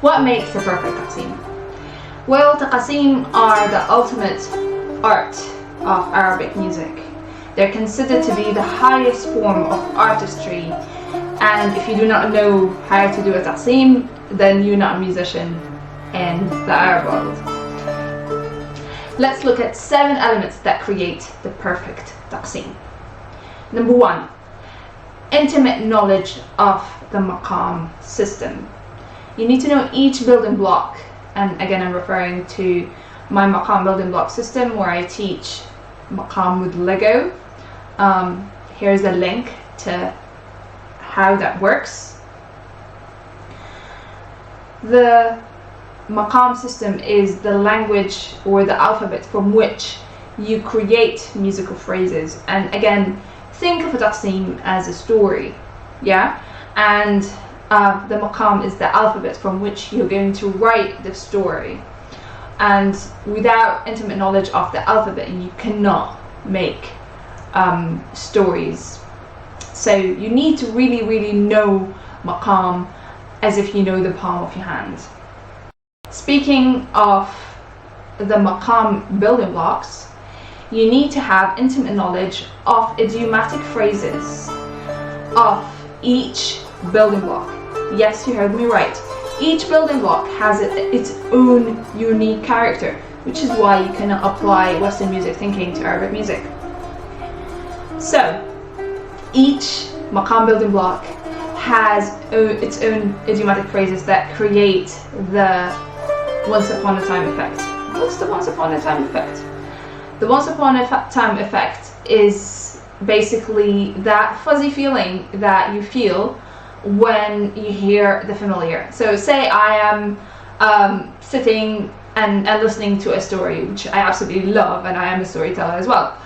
What makes a perfect Taqsim? Well, Taqasim are the ultimate art of Arabic music. They're considered to be the highest form of artistry, and if you do not know how to do a Taqsim, then you're not a musician in the Arab world. Let's look at 7 elements that create the perfect Taqsim. Number 1, intimate knowledge of the maqam system. You need to know each building block, and again I'm referring to my maqam building block system where I teach maqam with Lego. Here's a link to how that works. The maqam system is the language or the alphabet from which you create musical phrases, and again think of a Taqsim as a story, yeah, and the maqam is the alphabet from which you're going to write the story, and without intimate knowledge of the alphabet you cannot make stories. So you need to really know maqam as if you know the palm of your hand. Speaking of the maqam building blocks, you need to have intimate knowledge of idiomatic phrases of each building block. Yes, you heard me right. Each building block has its own unique character, which is why you cannot apply Western music thinking to Arabic music. So, each maqam building block has its own idiomatic phrases that create the once upon a time effect. What's the once upon a time effect? The once upon a time effect is basically that fuzzy feeling that you feel when you hear the familiar. So say I am sitting and listening to a story, which I absolutely love, and I am a storyteller as well.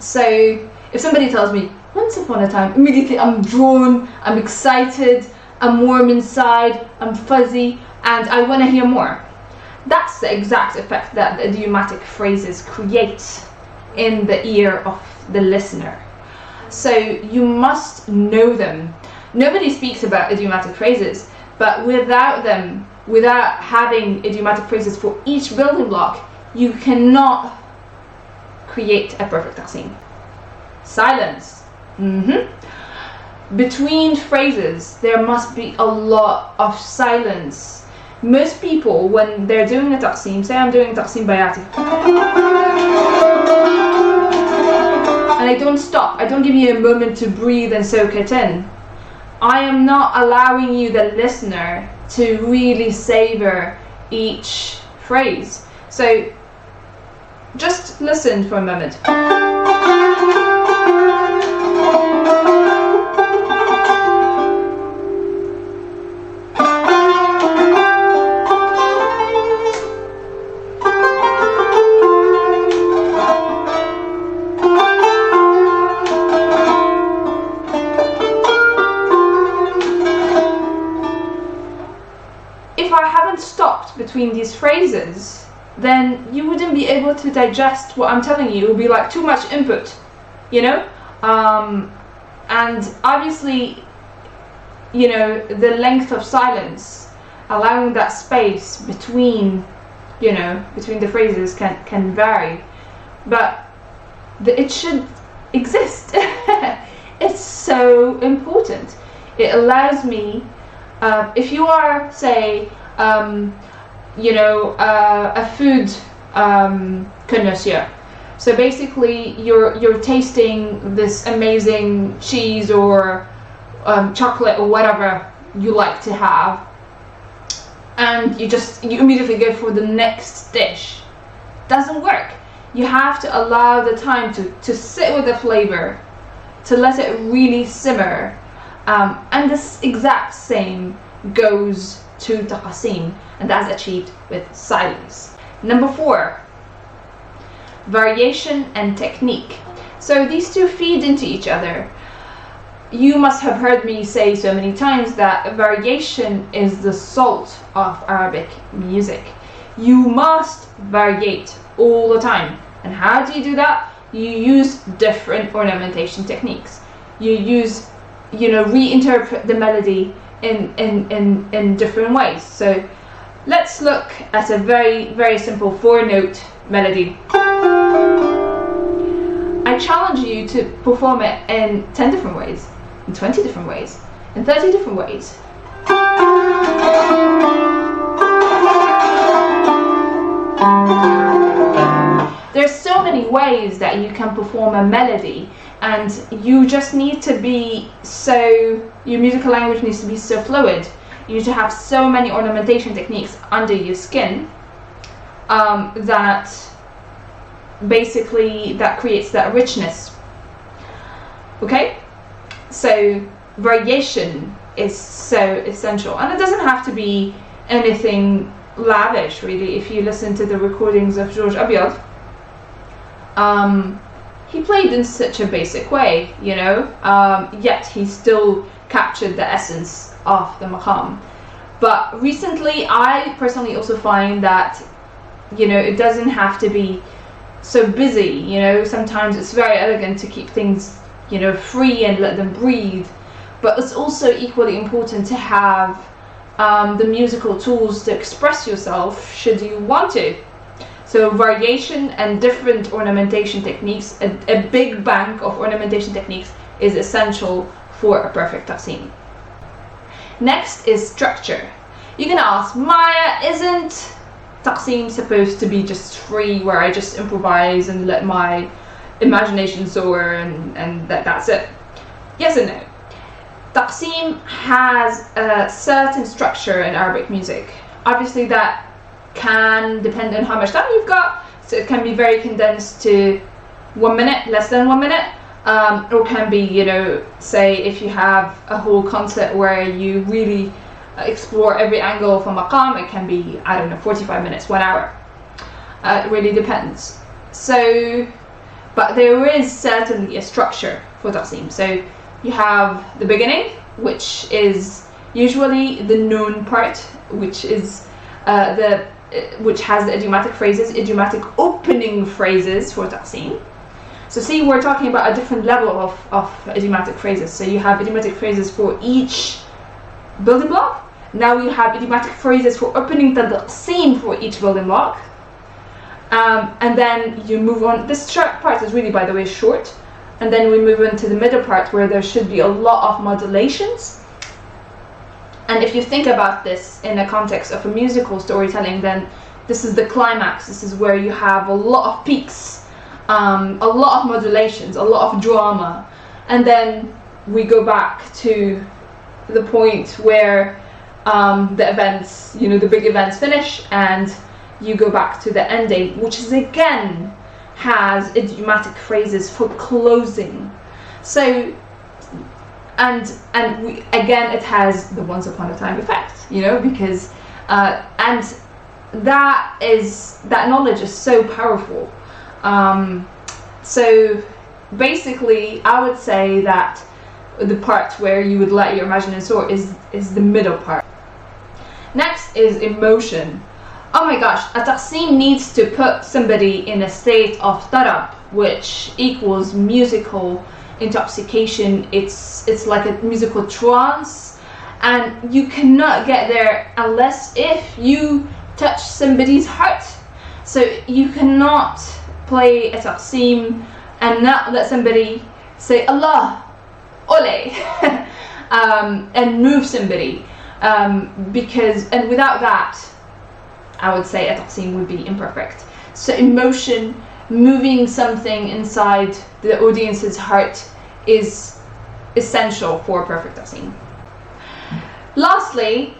So if somebody tells me once upon a time, immediately I'm drawn, I'm excited, I'm warm inside, I'm fuzzy, and I want to hear more. That's the exact effect that the idiomatic phrases create in the ear of the listener. So you must know them. Nobody speaks about idiomatic phrases, but without them, without having idiomatic phrases for each building block, you cannot create a perfect Taqsim. Silence. Between phrases, there must be a lot of silence. Most people, when they're doing a Taqsim, say I'm doing Taqsim Bayati, and I don't stop, I don't give you a moment to breathe and soak it in, I am not allowing you, the listener, to really savor each phrase. So just listen for a moment. If I haven't stopped between these phrases, then you wouldn't be able to digest what I'm telling you. It would be like too much input, you know? And obviously, you know, the length of silence, allowing that space between, you know, between the phrases can vary, but it should exist. It's so important. It allows me, if you are, say, you know, a food connoisseur. So basically, you're tasting this amazing cheese or chocolate or whatever you like to have, and you immediately go for the next dish. Doesn't work. You have to allow the time to sit with the flavor, to let it really simmer, and this exact same goes to Taqasim, and that's achieved with silence. Number 4, variation and technique. So these two feed into each other. You must have heard me say so many times that variation is the salt of Arabic music. You must variate all the time. And how do you do that? You use different ornamentation techniques. You use, you know, reinterpret the melody in different ways. So let's look at a very, very simple 4-note melody. I challenge you to perform it in 10 different ways, in 20 different ways, in 30 different ways. There's so many ways that you can perform a melody, and you just need to be your musical language needs to be so fluid. You need to have so many ornamentation techniques under your skin that basically that creates that richness. Okay, so variation is so essential, and it doesn't have to be anything lavish really. If you listen to the recordings of George Abiad, he played in such a basic way, you know, yet he still captured the essence of the maqam. But recently I personally also find that, you know, it doesn't have to be so busy, you know. Sometimes it's very elegant to keep things, you know, free and let them breathe, but it's also equally important to have the musical tools to express yourself should you want to. So variation and different ornamentation techniques, a big bank of ornamentation techniques is essential for a perfect taqsim. Next is structure. You're gonna ask, Maya, isn't taqsim supposed to be just free, where I just improvise and let my imagination soar and that's it? Yes and no. Taqsim has a certain structure in Arabic music. Obviously that can depend on how much time you've got, so it can be very condensed to 1 minute, less than 1 minute, or can be, you know, say if you have a whole concert where you really explore every angle of a maqam, it can be, I don't know, 45 minutes, 1 hour. It really depends. So, but there is certainly a structure for taqsim. So you have the beginning, which is usually the known part, which is which has the idiomatic phrases, idiomatic opening phrases for taqsim. So see, we're talking about a different level of idiomatic phrases. So you have idiomatic phrases for each building block. Now you have idiomatic phrases for opening the taqsim for each building block. And then you move on. This part is really, by the way, short. And then we move into the middle part where there should be a lot of modulations. And if you think about this in the context of a musical storytelling, then this is the climax. This is where you have a lot of peaks, a lot of modulations, a lot of drama. And then we go back to the point where the events, you know, the big events finish, and you go back to the ending, which is again has idiomatic phrases for closing. So and again it has the once upon a time effect, you know, because and that knowledge is so powerful. So basically I would say that the part where you would let your imagination soar is the middle part. Next is emotion. Oh my gosh, a taqsim needs to put somebody in a state of tarab, which equals musical intoxication. It's like a musical trance, and you cannot get there unless if you touch somebody's heart. So you cannot play a taqsim and not let somebody say Allah, ole, and move somebody, because, and without that, I would say a taqsim would be imperfect. So emotion, moving something inside the audience's heart, is essential for a perfect taqsim. Lastly,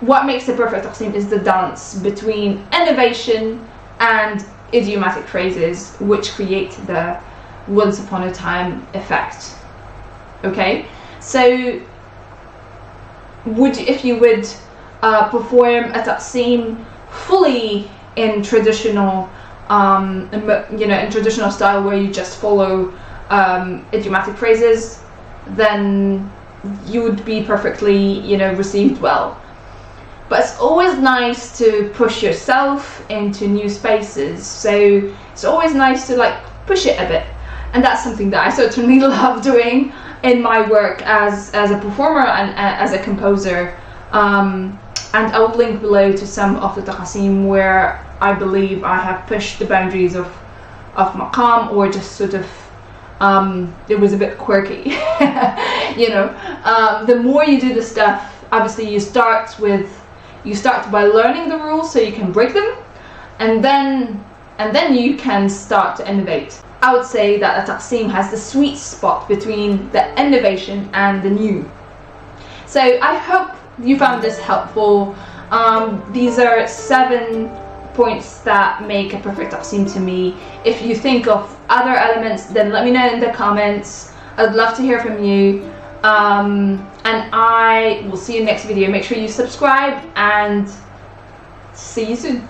what makes a perfect taqsim is the dance between innovation and idiomatic phrases, which create the once upon a time effect. Okay, so if you would perform a taqsim fully in traditional, in traditional style, where you just follow idiomatic phrases, then you would be perfectly, received well. But it's always nice to push yourself into new spaces. So it's always nice to push it a bit, and that's something that I certainly love doing. in my work as a performer and as a composer. And I'll link below to some of the Taqasim where I believe I have pushed the boundaries of maqam, or just sort of it was a bit quirky. You know, the more you do the stuff, obviously you start by learning the rules so you can break them, and then you can start to innovate. I would say that a Taqsim has the sweet spot between the innovation and the new. So I hope you found this helpful. These are 7 points that make a perfect Taqsim to me. If you think of other elements, then let me know in the comments. I'd love to hear from you. And I will see you next video. Make sure you subscribe, and see you soon.